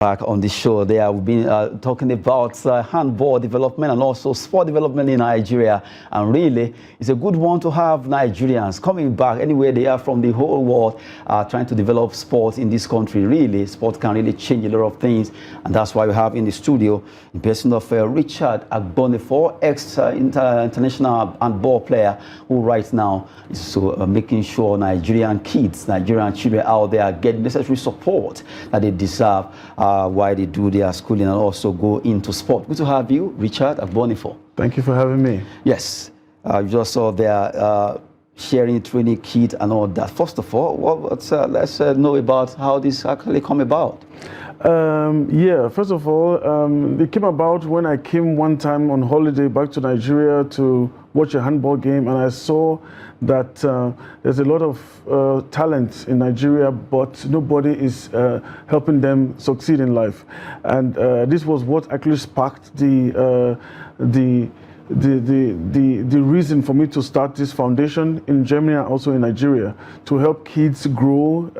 Back on the show there, we've been talking about handball development and also sport development in Nigeria, and really it's a good one to have Nigerians coming back anywhere they are from the whole world trying to develop sport in this country. Really, sport can really change a lot of things, and that's why we have in the studio the person of Richard Agbonifo, international handball player, who right now is making sure Nigerian kids, Nigerian children out there get necessary support that they deserve while they do their schooling and also go into sport. Good to have you, Richard Agbonifo. Thank you for having me. Yes, you just saw there sharing training kit and all that. First of all, let's know about how this actually come about. Yeah, first of all, it came about when I came one time on holiday back to Nigeria to watch a handball game, and I saw that there's a lot of talent in Nigeria, but nobody is helping them succeed in life. And this was what actually sparked the reason for me to start this foundation in Germany and also in Nigeria, to help kids grow,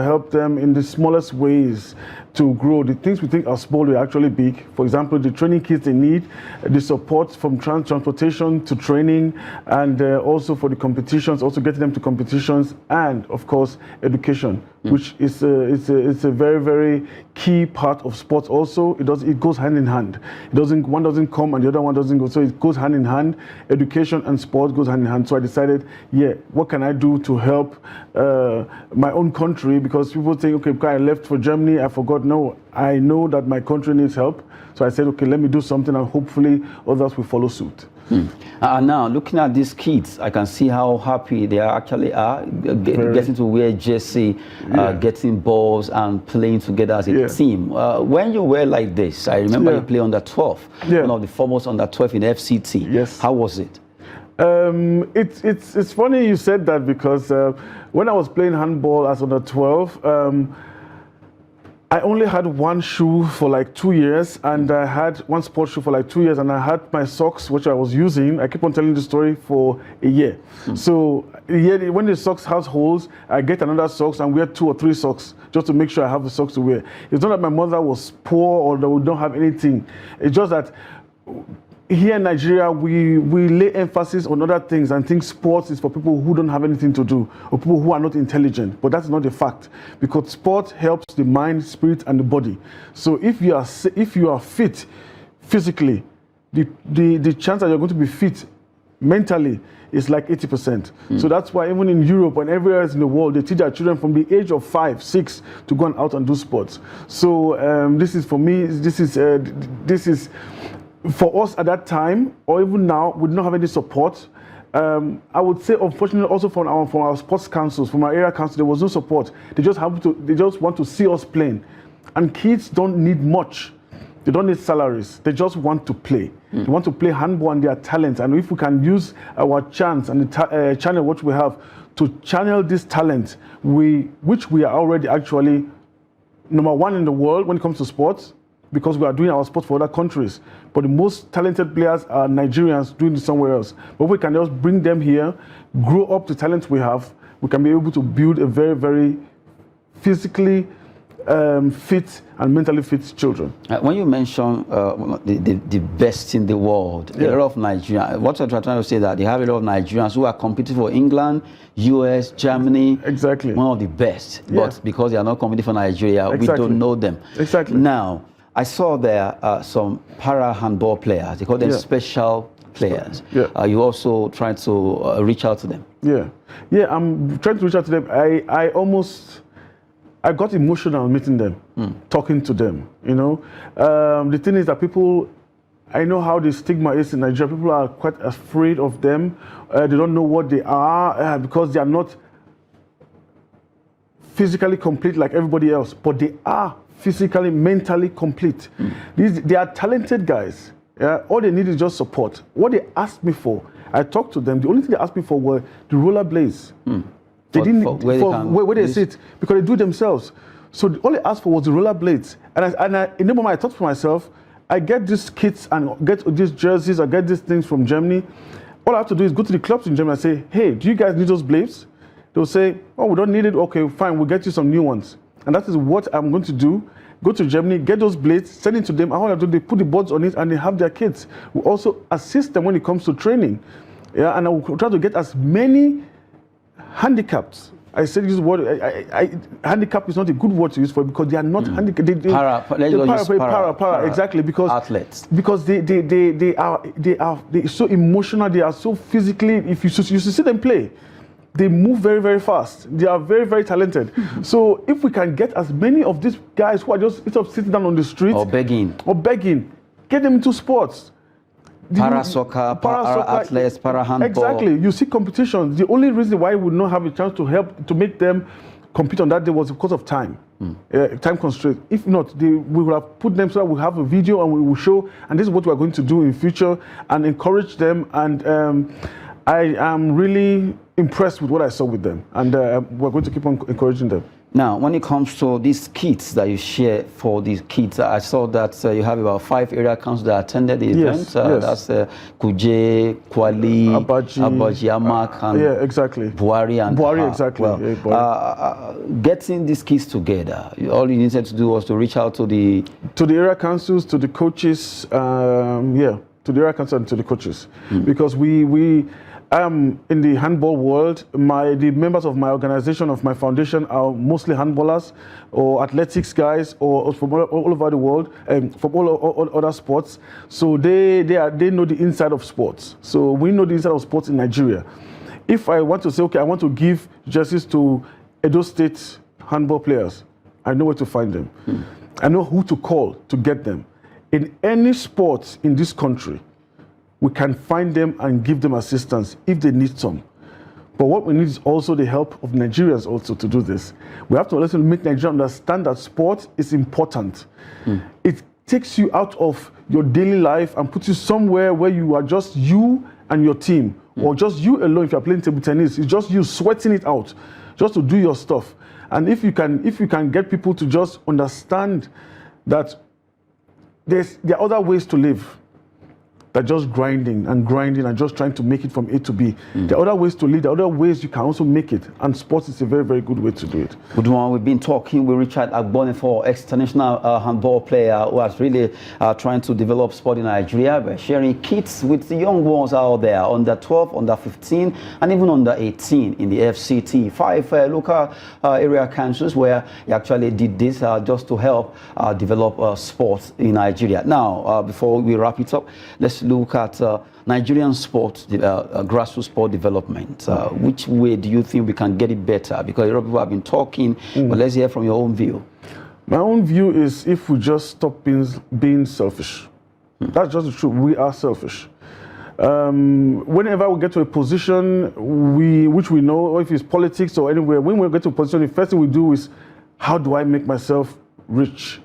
help them in the smallest ways to grow. The things we think are small are actually big. For example, the training kits they need, the support from transportation to training, and also for the competitions, also getting them to competitions, and of course education, which is it's a very, very key part of sports. Also, it goes hand in hand. One doesn't come and the other one doesn't go. So it goes hand in hand. Education and sport goes hand in hand. So I decided, yeah, what can I do to help my own country? Because people think, okay, I left for Germany, I forgot. No, I know that my country needs help. So I said, okay, let me do something, and hopefully others will follow suit. Now, looking at these kids, I can see how happy they actually are getting to wear jersey, getting balls, and playing together as a team. When you were like this, I remember you play under 12, one of the foremost under 12 in FCT. Yes. How was it? It's funny you said that, because when I was playing handball as under 12, I only had one shoe for like 2 years, and I had one sports shoe for like 2 years, and I had my socks, which I was using. I keep on telling the story for a year. So when the socks has holes, I get another socks and wear 2 or 3 socks just to make sure I have the socks to wear. It's not that my mother was poor or that we don't have anything. It's just that here in Nigeria, we lay emphasis on other things and think sports is for people who don't have anything to do or people who are not intelligent. But that's not the fact, because sport helps the mind, spirit, and the body. So if you are fit physically, the chance that you're going to be fit mentally is like 80%. So that's why even in Europe and everywhere else in the world, they teach their children from the age of 5, 6 to go out and do sports. So this is for me. This is for us at that time, or even now, we don't have any support. I would say, unfortunately, also from our sports councils, from our area council, there was no support. They just want to see us playing. And kids don't need much. They don't need salaries. They just want to play. They want to play handball and their talent. And if we can use our chance and the channel which we have to channel this talent, which we are already actually #1 in the world when it comes to sports, because we are doing our sport for other countries. But the most talented players are Nigerians doing it somewhere else. But we can just bring them here, grow up the talent we have, we can be able to build a very, very physically fit and mentally fit children. When you mention the best in the world, a lot of Nigerians, what you're trying to say that they have a lot of Nigerians who are competing for England, US, Germany. Exactly. One of the best. But because they are not competing for Nigeria, we don't know them. Exactly. Now, I saw there some para handball players. They call them special players. You also trying to reach out to them. Yeah, I'm trying to reach out to them. I got emotional meeting them, talking to them. You know, the thing is that I know how the stigma is in Nigeria. People are quite afraid of them. They don't know what they are because they are not physically complete like everybody else, but they are physically, mentally complete. They are talented guys. All they need is just support. What they asked me for, I talked to them. The only thing they asked me for were the rollerblades. They didn't where they sit, because they do it themselves. So all they asked for was the rollerblades. And in the moment I thought to myself, I get these kits and get these jerseys, I get these things from Germany. All I have to do is go to the clubs in Germany and say, hey, do you guys need those blades? They'll say, oh, we don't need it. Okay, fine, we'll get you some new ones. And that is what I'm going to do. go to Germany, get those blades, send it to them, and all they put the boards on it, and they have their kids. We also assist them when it comes to training. Yeah, and I will try to get as many handicapped. I said this word. Handicap is not a good word to use for it because they are not handicapped. Para, exactly, because athletes. Because they are so emotional. They are so physically. If you see them play, they move very, very fast. They are very, very talented. So if we can get as many of these guys who are just instead of sitting down on the street or begging, get them into sports. Para soccer, para athletes, para handball. Exactly. You see competitions. The only reason why we would not have a chance to help to make them compete on that day was because of time, time constraint. If not, we would have put them so that we have a video and we will show. And this is what we are going to do in future and encourage them. And I am really impressed with what I saw with them. And we're going to keep on encouraging them. Now, when it comes to these kits that you share for these kids, I saw that you have about 5 area councils that attended the event. Yes. That's Kuje, Kwali, Abaji, Amak, and exactly. Buhari. And Buhari, exactly. Well, getting these kids together, all you needed to do was to reach out to the area councils, to the coaches, to the area council and to the coaches, because we in the handball world, the members of my organization, of my foundation, are mostly handballers or athletics guys, or from all over the world, from all other sports. So they know the inside of sports. So we know the inside of sports in Nigeria. If I want to say, okay, I want to give jerseys to Edo State handball players, I know where to find them. I know who to call to get them. In any sport in this country, we can find them and give them assistance if they need some. But what we need is also the help of Nigerians also to do this. We have to also make Nigerians understand that sport is important. It takes you out of your daily life and puts you somewhere where you are just you and your team, or just you alone. If you're playing table tennis, it's just you sweating it out, just to do your stuff. And if you can get people to just understand that there are other ways to live. They're just grinding and just trying to make it from A to B. There are other ways to lead. There are other ways you can also make it. And sports is a very, very good way to do it. Good one. We've been talking with Richard Agbonifo, ex-international handball player who was really trying to develop sport in Nigeria by sharing kits with the young ones out there, under 12, under 15, and even under 18 in the FCT. 5 local area councils where he actually did this just to help develop sports in Nigeria. Now, before we wrap it up, let's look at Nigerian sport, grassroots sport development. Which way do you think we can get it better? Because a lot of people have been talking, but let's hear from your own view. My own view is if we just stop being selfish. That's just the truth. We are selfish. Whenever we get to a position which we know, or if it's politics or anywhere, when we get to a position, the first thing we do is, how do I make myself rich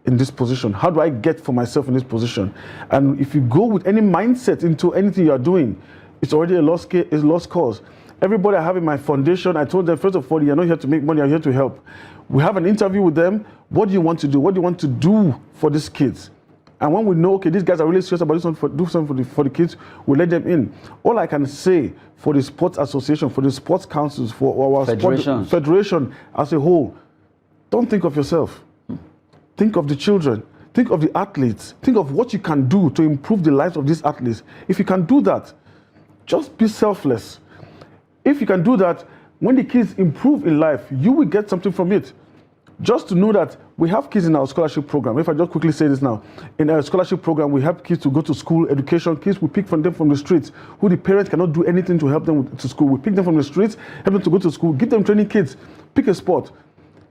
in this position? How do I get for myself in this position? And if you go with any mindset into anything you are doing, it's already a lost cause. Everybody I have in my foundation, I told them, first of all, you're not here to make money, you're here to help. We have an interview with them. What do you want to do? What do you want to do for these kids? And when we know, okay, these guys are really serious about this one, do something for the kids, we let them in. All I can say for the sports association, for the sports councils, for our federation as a whole, don't think of yourself. Think of the children. Think of the athletes. Think of what you can do to improve the lives of these athletes. If you can do that, just be selfless. If you can do that, when the kids improve in life, you will get something from it. Just to know that we have kids in our scholarship program. If I just quickly say this now, in our scholarship program, we help kids to go to school, education. Kids, we pick from them from the streets, who the parents cannot do anything to help them to school. We pick them from the streets, help them to go to school, give them training kids, pick a sport.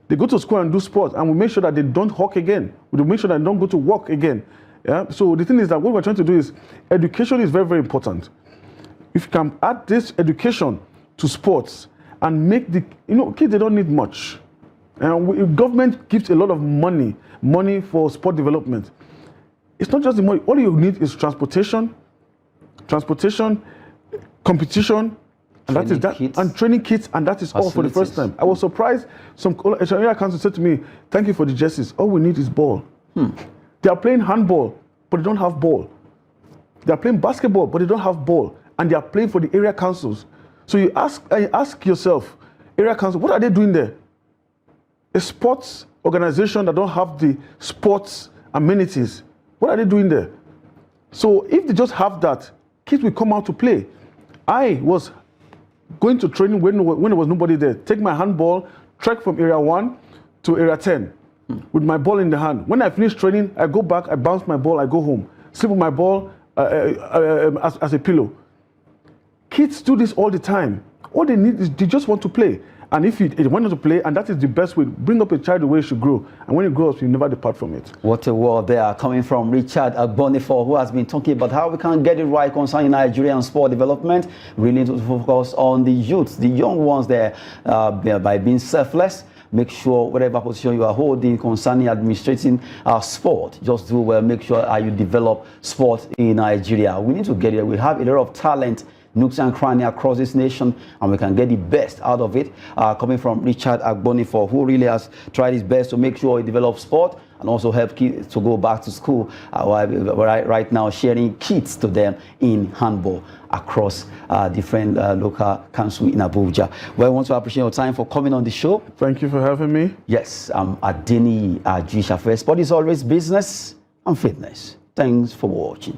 They go to school and do sports, and we make sure that they don't hawk again. We make sure that they don't go to work again. Yeah. So the thing is that what we're trying to do is, education is very, very important. If you can add this education to sports and make kids, they don't need much. Government gives a lot of money for sport development. It's not just the money. All you need is transportation, competition, and that is that, and training kits, and that is all for the first time. I was surprised. Some area council said to me, "Thank you for the jerseys. All we need is ball." They are playing handball, but they don't have ball. They are playing basketball, but they don't have ball, and they are playing for the area councils. So you ask yourself, area council, what are they doing there? a sports organization that don't have the sports amenities. What are they doing there? So if they just have that, kids will come out to play. I was going to training when there was nobody there. Take my handball, trek from area 1 to area 10 with my ball in the hand. When I finish training, I go back, I bounce my ball, I go home. Sleep with my ball as a pillow. Kids do this all the time. All they need is they just want to play. And if they want to play, and that is the best way, bring up a child the way it should grow. And when it grows, you never depart from it. What a word there coming from Richard Agbonifo, who has been talking about how we can get it right concerning Nigerian sport development, really to focus on the youth, the young ones there, by being selfless. Make sure whatever position you are holding concerning administrating sport, just do well. Make sure you develop sport in Nigeria. We need to get it. We have a lot of talent, nooks and crannies across this nation, and we can get the best out of it. Coming from Richard Agbonifo, who really has tried his best to make sure he develops sport and also help kids to go back to school. Right now, sharing kits to them in handball across different local councils in Abuja. Well, I want to appreciate your time for coming on the show. Thank you for having me. Yes, I'm Adeni Ajisha. Sport is always business and fitness. Thanks for watching.